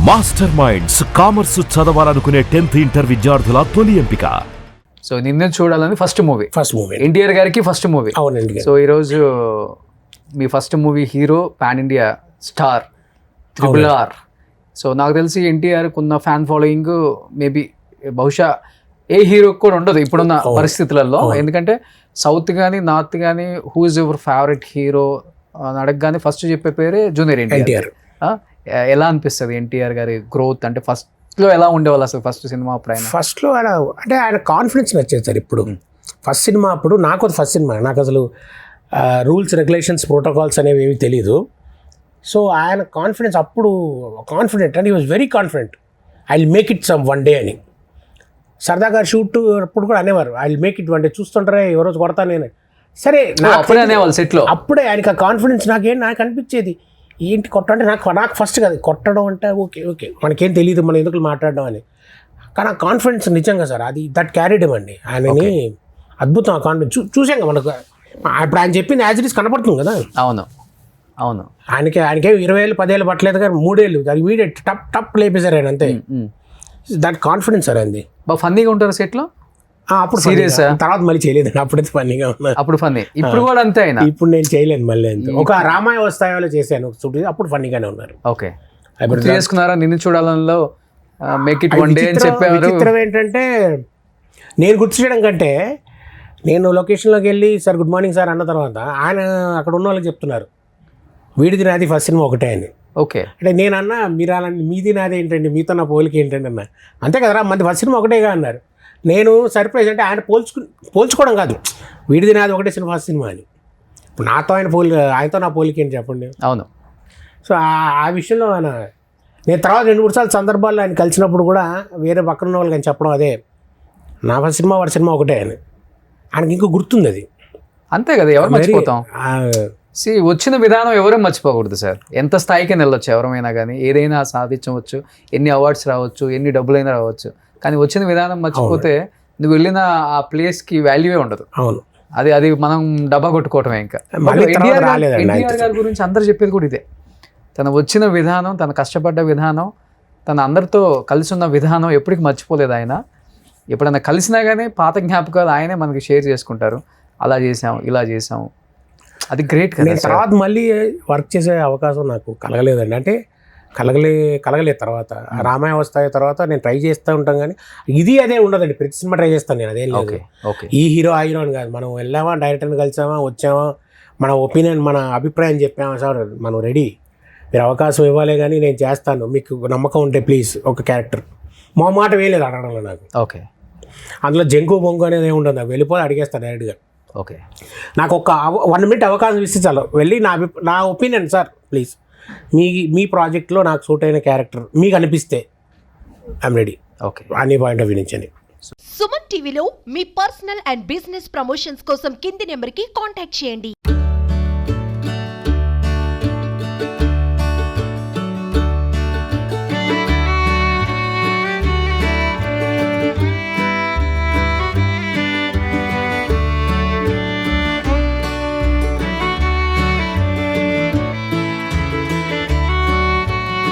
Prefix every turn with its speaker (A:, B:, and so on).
A: Master minds commerce చదవాలనుకునే 10th inter విద్యార్థుల తొలి ఎంపిక.
B: సో నిన్ను చూడాలని ఫస్ట్ మూవీ ఎన్టీఆర్ గారికి ఫస్ట్ మూవీ.
C: అవునండి.
B: సో ఈరోజు మీ first movie hero pan India star RRR. So నాకు తెలిసి ఎన్టీఆర్కి ఉన్న ఫ్యాన్ ఫాలోయింగ్ మేబీ బహుశా ఏ హీరోకి కూడా ఉండదు ఇప్పుడున్న పరిస్థితులలో. ఎందుకంటే సౌత్ కానీ నార్త్ కానీ who is your favourite hero అని అడగగానే ఫస్ట్ చెప్పే పేరే జూనియర్ ఎన్టీఆర్. ఎలా అనిపిస్తుంది ఎన్టీఆర్ గారి గ్రోత్? అంటే ఫస్ట్లో ఎలా ఉండేవాళ్ళు అసలు ఫస్ట్ సినిమా అప్పుడు? ఆయన
C: ఫస్ట్లో ఆయన కాన్ఫిడెన్స్ నచ్చేది సార్. ఇప్పుడు ఫస్ట్ సినిమా అప్పుడు నాకు ఫస్ట్ సినిమా, నాకు అసలు రూల్స్ రెగ్యులేషన్స్ ప్రోటోకాల్స్ అనేవి ఏమీ తెలీదు. సో ఆయన కాన్ఫిడెన్స్ అప్పుడు confident and he was very confident. I will make it some one day అని. సరదా గారు షూట్ అప్పుడు కూడా అనేవారు I will make it one day. చూస్తుంటారే ఎవరోజు కొడతాను నేను. సరే
B: అప్పుడే అనేవాళ్ళు సెట్లో.
C: అప్పుడే ఆయనకి ఆ కాన్ఫిడెన్స్ నాకు అనిపించేది ఏంటి కొట్టంటే నాకు ఫస్ట్ కదా కొట్టడం అంటే ఓకే మనకేం తెలియదు మనం ఎందుకు మాట్లాడడం అని. కానీ ఆ కాన్ఫిడెన్స్ నిజంగా సార్ అది దట్ క్యారీడ్ అండి ఆయనని. అద్భుతం ఆ కాన్ఫిడెన్స్ చూసాం కదా మనకు. ఇప్పుడు ఆయన చెప్పింది యాజ్ ఇట్ ఈస్ కనపడుతుంది కదా.
B: అవును
C: ఆయనకే 20 ఏళ్ళు 10 ఏళ్ళు పట్టలేదు కానీ 3 ఏళ్ళు దానికి ఇమీడియట్ టప్ లేపేశారు ఆయన అంతే. దట్ కాన్ఫిడెన్స్ సార్ అంది.
B: బాగా ఫన్నీగా ఉంటారు సెట్లో.
C: అప్పుడు సీరియస్ తర్వాత మళ్ళీ చేయలేదు. అప్పుడైతే ఫన్నీగా ఉన్నారు.
B: అప్పుడు ఫన్నీ. ఇప్పుడు కూడా అంతే ఆయన.
C: ఇప్పుడు నేను చేయలేదు మళ్ళీ అంతే. ఒక రామాయ వస్తాయో చేశాను అప్పుడు ఫన్నీగానే ఉన్నారు.
B: ఓకే గుర్తు చేసుకున్నారా నిన్ను చూడాలలో మేక్ ఇట్ వన్ డే అని చెప్పారు.
C: చిత్రం ఏంటంటే నేను గుర్తు చేయడం కంటే నేను లొకేషన్లోకి వెళ్ళి సార్ గుడ్ మార్నింగ్ సార్ అన్న తర్వాత ఆయన అక్కడ ఉన్న వాళ్ళకి చెప్తున్నారు వీడిది నాది ఫస్ట్ సినిమా ఒకటే అని.
B: ఓకే అంటే
C: నేను అన్నా మీరు అలా మీది నాది ఏంటండి మీతో నా పోలిక ఏంటండి అన్న. అంతే కదరా మంది ఫస్ట్ సినిమా ఒకటేగా అన్నారు. నేను సర్ప్రైజ్ అంటే ఆయన పోల్చుకోవడం కాదు వీడిది నాది ఒకటే సినిమా ఫస్ట్ సినిమా అని. ఇప్పుడు నాతో ఆయనతో నా పోలిక ఏంటి చెప్పండి.
B: అవును.
C: సో ఆ విషయంలో ఆయన నేను తర్వాత 2-3 సార్లు సందర్భాల్లో ఆయన కలిసినప్పుడు కూడా వేరే పక్కన ఉన్న వాళ్ళకి ఆయన చెప్పడం అదే నా ఫస్ట్ సినిమా వాడి సినిమా ఒకటే అని. ఆయనకి ఇంకో గుర్తుంది అది.
B: అంతే కదా ఎవరు మర్చిపోతాం. వచ్చిన విధానం ఎవరూ మర్చిపోకూడదు సార్. ఎంత స్థాయికి వెళ్ళొచ్చు ఎవరైనా కానీ ఏదైనా సాధించవచ్చు, ఎన్ని అవార్డ్స్ రావచ్చు, ఎన్ని డబ్బులైనా రావచ్చు. కానీ వచ్చిన విధానం మర్చిపోతే నువ్వు వెళ్ళిన ఆ ప్లేస్కి వాల్యూవే ఉండదు.
C: అవును
B: అది మనం డబ్బా కొట్టుకోవటమే. ఇంకా ఎన్టీఆర్ గారి గురించి అందరు చెప్పేది కూడా ఇదే. తను వచ్చిన విధానం, తను కష్టపడ్డ విధానం, తను అందరితో కలిసి ఉన్న విధానం ఎప్పటికీ మర్చిపోలేదు ఆయన. ఎప్పుడైనా కలిసినా కానీ పాత జ్ఞాపకాలు ఆయనే మనకి షేర్ చేసుకుంటారు. అలా చేసాం ఇలా చేసాం, అది గ్రేట్ కదా.
C: తర్వాత మళ్ళీ వర్క్ చేసే అవకాశం నాకు కలగలేదండి. అంటే కలగలేదు. తర్వాత రామాయ వస్తాయి తర్వాత నేను ట్రై చేస్తూ ఉంటాం కానీ ఇది అదే ఉండదండి. ప్రతి సినిమా ట్రై చేస్తాను నేను. అదేం లేదు ఈ హీరో ఆ హీరో అని కాదు. మనం వెళ్ళామా డైరెక్టర్ని కలిసామా వచ్చామా మన ఒపీనియన్ మన అభిప్రాయం చెప్పామా సార్ మనం రెడీ, మీరు అవకాశం ఇవ్వాలి కానీ నేను చేస్తాను మీకు నమ్మకం ఉంటే ప్లీజ్ ఒక క్యారెక్టర్ మా మాట వేయలేదు అడగడంలో నాకు.
B: ఓకే
C: అందులో జంకు బొంగు అనేది ఏమి ఉండదు. నాకు వెళ్ళిపోయి అడిగేస్తాను డైరెక్ట్గా.
B: ఓకే నాకు
C: ఒక 1 మినిట్ అవకాశం ఇస్తే చాలు వెళ్ళి నా ఒపీనియన్ సార్ ప్లీజ్ మీ ప్రాజెక్ట్లో నాకు సూట్ అయిన క్యారెక్టర్ మీకు అనిపిస్తే ఐఎమ్ రెడీ.
B: ఓకే
C: అన్ని పాయింట్ ఆఫ్ వ్యూ నుంచి అని.
D: సుమన్ టీవీలో మీ పర్సనల్ అండ్ బిజినెస్ ప్రమోషన్స్ కోసం కింది నెంబర్కి కాంటాక్ట్ చేయండి.